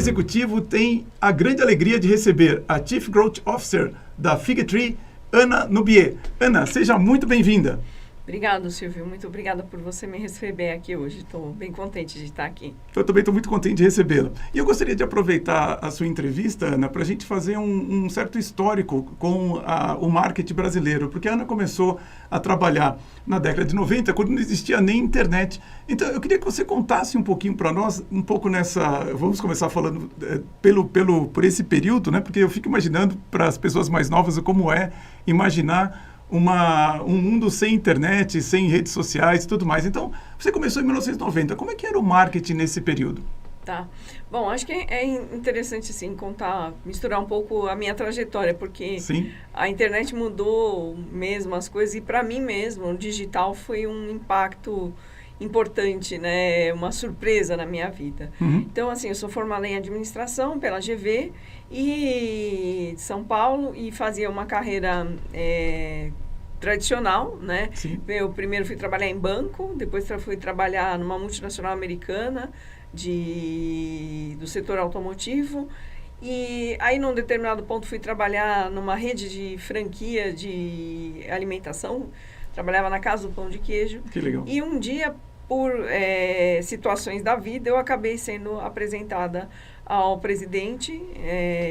Executivo tem a grande alegria de receber a Chief Growth Officer da Figtree, Ana Nubier. Ana, seja muito bem-vinda. Obrigado, Silvio. Muito obrigada por você me receber aqui hoje. Estou bem contente de estar aqui. Eu também estou muito contente de recebê-la. E eu gostaria de aproveitar a sua entrevista, Ana, para a gente fazer um certo histórico com o marketing brasileiro, porque a Ana começou a trabalhar na década de 90, quando não existia nem internet. Então, eu queria que você contasse um pouquinho para nós, um pouco nessa... Vamos começar falando por esse período, né? Porque eu fico imaginando para as pessoas mais novas como é imaginar um mundo sem internet, sem redes sociais e tudo mais. Então, você começou em 1990. Como é que era o marketing nesse período? Tá. Bom, acho que é interessante, assim, misturar um pouco a minha trajetória, porque Sim. A internet mudou mesmo as coisas e, para mim mesmo, o digital foi um impacto importante, né? Uma surpresa na minha vida. Uhum. Então, assim, eu sou formada em administração pela GV e de São Paulo e fazia uma carreira tradicional, né? Sim. Eu primeiro fui trabalhar em banco, depois fui trabalhar numa multinacional americana do setor automotivo. E aí, num determinado ponto, fui trabalhar numa rede de franquia de alimentação. Trabalhava na Casa do Pão de Queijo. Que legal. E um dia, por situações da vida, eu acabei sendo apresentada ao presidente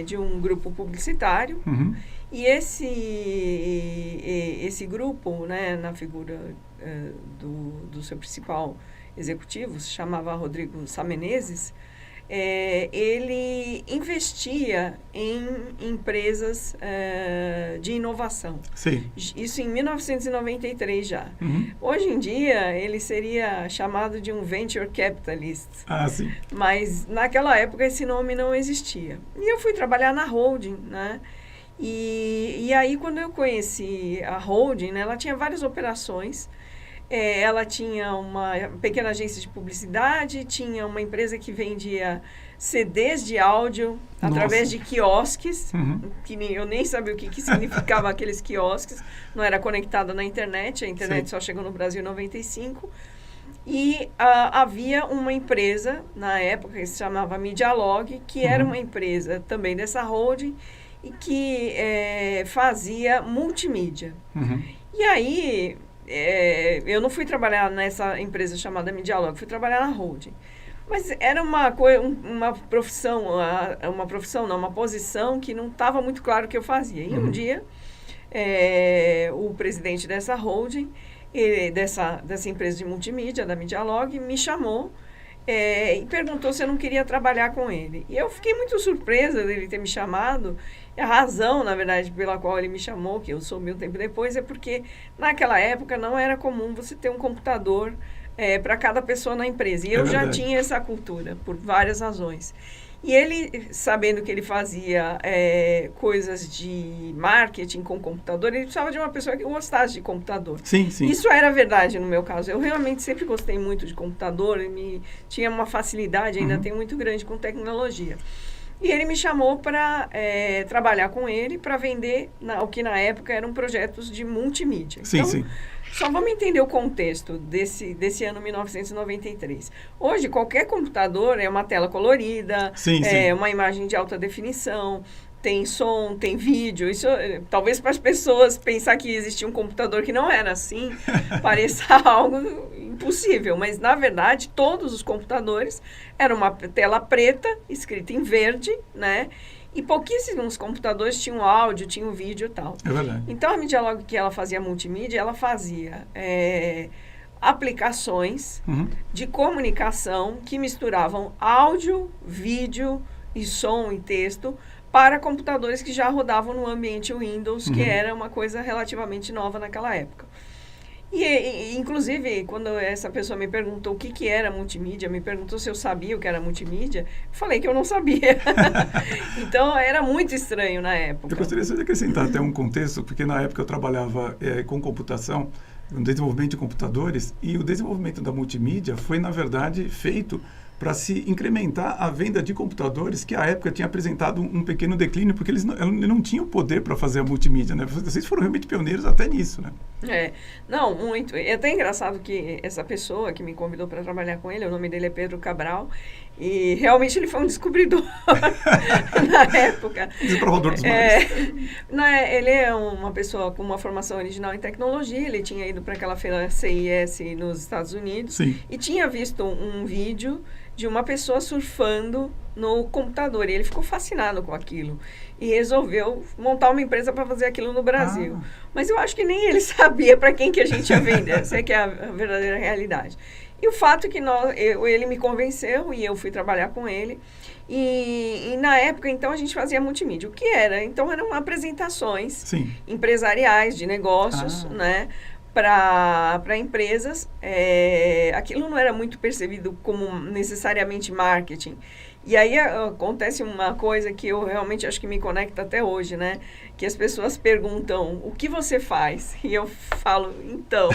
de um grupo publicitário. Uhum. E esse grupo, né, na figura do seu principal executivo, se chamava Rodrigo Sá Menezes, ele investia em empresas de inovação. Sim. Isso em 1993 já. Uhum. Hoje em dia, ele seria chamado de um venture capitalist. Ah, sim. Mas naquela época esse nome não existia. E eu fui trabalhar na holding, né? E aí, quando eu conheci a holding, né, ela tinha várias operações. Ela tinha uma pequena agência de publicidade, tinha uma empresa que vendia CDs de áudio através de quiosques, uhum. que eu nem sabia o que significava aqueles quiosques, não era conectada na internet, a internet Sim. só chegou no Brasil em 95. E havia uma empresa, na época, que se chamava Medialog, que era uma empresa também dessa holding, e que fazia multimídia. Uhum. E aí, eu não fui trabalhar nessa empresa chamada Medialog, fui trabalhar na holding. Mas era uma profissão, uma posição que não estava muito claro o que eu fazia. E um dia, o presidente dessa holding, dessa empresa de multimídia, da Medialog, me chamou e perguntou se eu não queria trabalhar com ele. E eu fiquei muito surpresa dele ter me chamado. E a razão, na verdade, pela qual ele me chamou, que eu soube um tempo depois, é porque naquela época não era comum você ter um computador para cada pessoa na empresa. E eu já tinha essa cultura, por várias razões. E ele, sabendo que ele fazia coisas de marketing com computador, ele precisava de uma pessoa que gostasse de computador. Sim, sim. Isso era verdade no meu caso. Eu realmente sempre gostei muito de computador, tinha uma facilidade, ainda tenho muito grande com tecnologia. E ele me chamou para trabalhar com ele, para vender o que na época eram projetos de multimídia. Sim, então, sim. Só vamos entender o contexto desse ano 1993. Hoje, qualquer computador é uma tela colorida, sim. Uma imagem de alta definição, tem som, tem vídeo. Isso, talvez para as pessoas pensar que existia um computador que não era assim, pareça algo impossível. Mas, na verdade, todos os computadores eram uma tela preta, escrita em verde, né? E pouquíssimos computadores tinham áudio, tinham vídeo e tal. É verdade. Então, a Medialog, que ela fazia multimídia, ela fazia aplicações de comunicação que misturavam áudio, vídeo e som e texto para computadores que já rodavam no ambiente Windows, que era uma coisa relativamente nova naquela época. E, inclusive, quando essa pessoa me perguntou o que era multimídia, me perguntou se eu sabia o que era multimídia, eu falei que eu não sabia. Então, era muito estranho na época. Eu gostaria de acrescentar até um contexto, porque na época eu trabalhava com computação, no desenvolvimento de computadores, e o desenvolvimento da multimídia foi, na verdade, feito para se incrementar a venda de computadores que, à época, tinha apresentado um pequeno declínio, porque eles não tinham poder para fazer a multimídia, né? Vocês foram realmente pioneiros até nisso, né? Não, muito. É até engraçado que essa pessoa que me convidou para trabalhar com ele, o nome dele é Pedro Cabral, E realmente ele foi um descobridor na época. Desbravador dos mares. Ele é uma pessoa com uma formação original em tecnologia, ele tinha ido para aquela feira CIS nos Estados Unidos. Sim. E tinha visto um vídeo de uma pessoa surfando no computador. E ele ficou fascinado com aquilo. E resolveu montar uma empresa para fazer aquilo no Brasil. Mas eu acho que nem ele sabia para quem que a gente ia vender. Essa é que é a verdadeira realidade. E o fato é que ele me convenceu e eu fui trabalhar com ele. E na época, então, a gente fazia multimídia. O que era? Então, eram apresentações Sim. empresariais de negócios, né? Para empresas. Aquilo não era muito percebido como necessariamente marketing. E aí acontece uma coisa que eu realmente acho que me conecta até hoje, né? Que as pessoas perguntam, o que você faz? E eu falo, então,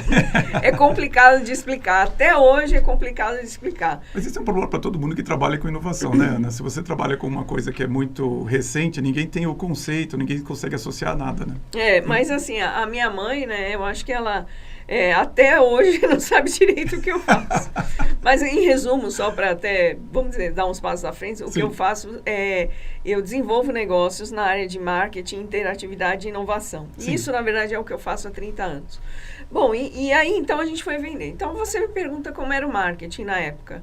é complicado de explicar. Até hoje é complicado de explicar. Mas isso é um problema para todo mundo que trabalha com inovação, né, Ana? Se você trabalha com uma coisa que é muito recente, ninguém tem o conceito, ninguém consegue associar nada, né? Mas assim, a minha mãe, né, eu acho que ela... até hoje não sabe direito o que eu faço. Mas, em resumo, só para até, vamos dizer, dar uns passos à frente, o que eu faço eu desenvolvo negócios na área de marketing, interatividade e inovação. E isso, na verdade, é o que eu faço há 30 anos. Bom, e aí, então, a gente foi vender. Então, você me pergunta como era o marketing na época.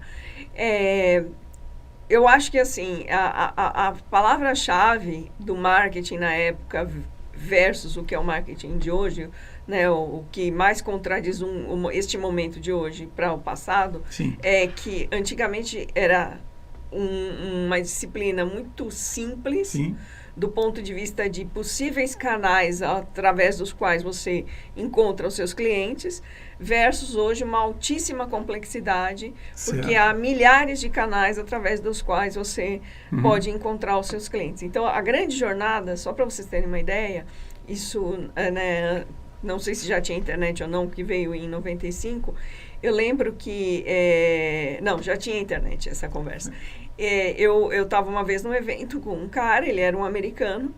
Eu acho que, assim, a palavra-chave do marketing na época versus o que é o marketing de hoje... Né, o que mais contradiz este momento de hoje para o passado, é que antigamente era uma disciplina muito simples, do ponto de vista de possíveis canais através dos quais você encontra os seus clientes, versus hoje uma altíssima complexidade, porque há milhares de canais através dos quais você pode encontrar os seus clientes. Então, a grande jornada, só para vocês terem uma ideia, isso, né, não sei se já tinha internet ou não, que veio em 95, eu lembro que... não, já tinha internet essa conversa. Eu estava uma vez num evento com um cara, ele era um americano,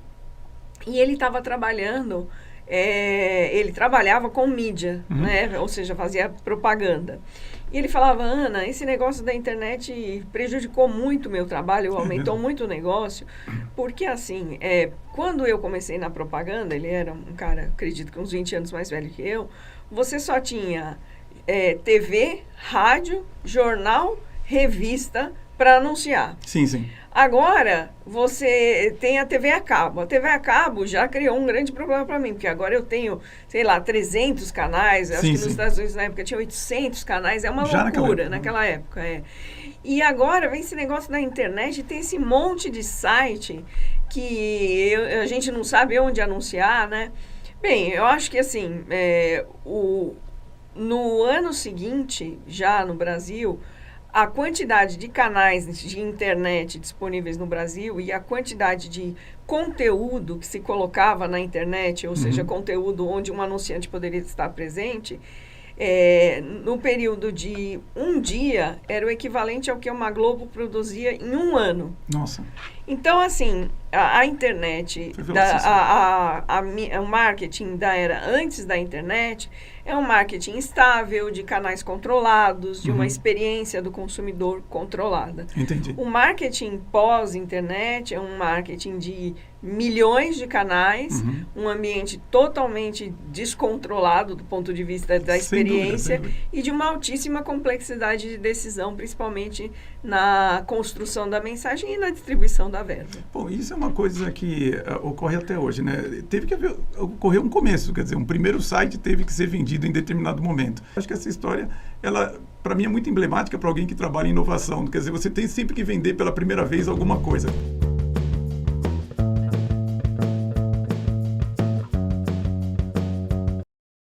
e ele estava trabalhando, ele trabalhava com mídia, né? Ou seja, fazia propaganda. E ele falava, Ana, esse negócio da internet prejudicou muito o meu trabalho, aumentou muito o negócio, porque assim, quando eu comecei na propaganda, ele era um cara, acredito que uns 20 anos mais velho que eu, você só tinha TV, rádio, jornal, revista para anunciar. Sim. Agora, você tem a TV a cabo. A TV a cabo já criou um grande problema para mim, porque agora eu tenho, sei lá, 300 canais. Acho que nos Estados Unidos, na época, tinha 800 canais. É uma loucura naquela época. E agora vem esse negócio da internet, tem esse monte de site que a gente não sabe onde anunciar, né? Bem, eu acho que, assim, no ano seguinte, já no Brasil... A quantidade de canais de internet disponíveis no Brasil e a quantidade de conteúdo que se colocava na internet, ou seja, conteúdo onde um anunciante poderia estar presente, no período de um dia, era o equivalente ao que uma Globo produzia em um ano. Nossa. Então, assim, a internet, o marketing da era antes da internet... É um marketing estável, de canais controlados, de uma experiência do consumidor controlada. Entendi. O marketing pós-internet é um marketing de milhões de canais, um ambiente totalmente descontrolado do ponto de vista da experiência e de uma altíssima complexidade de decisão, principalmente na construção da mensagem e na distribuição da verba. Bom, isso é uma coisa que ocorre até hoje, né? Teve que ocorrer um começo, quer dizer, um primeiro site teve que ser vendido em determinado momento. Acho que essa história, ela, para mim, é muito emblemática para alguém que trabalha em inovação. Quer dizer, você tem sempre que vender pela primeira vez alguma coisa.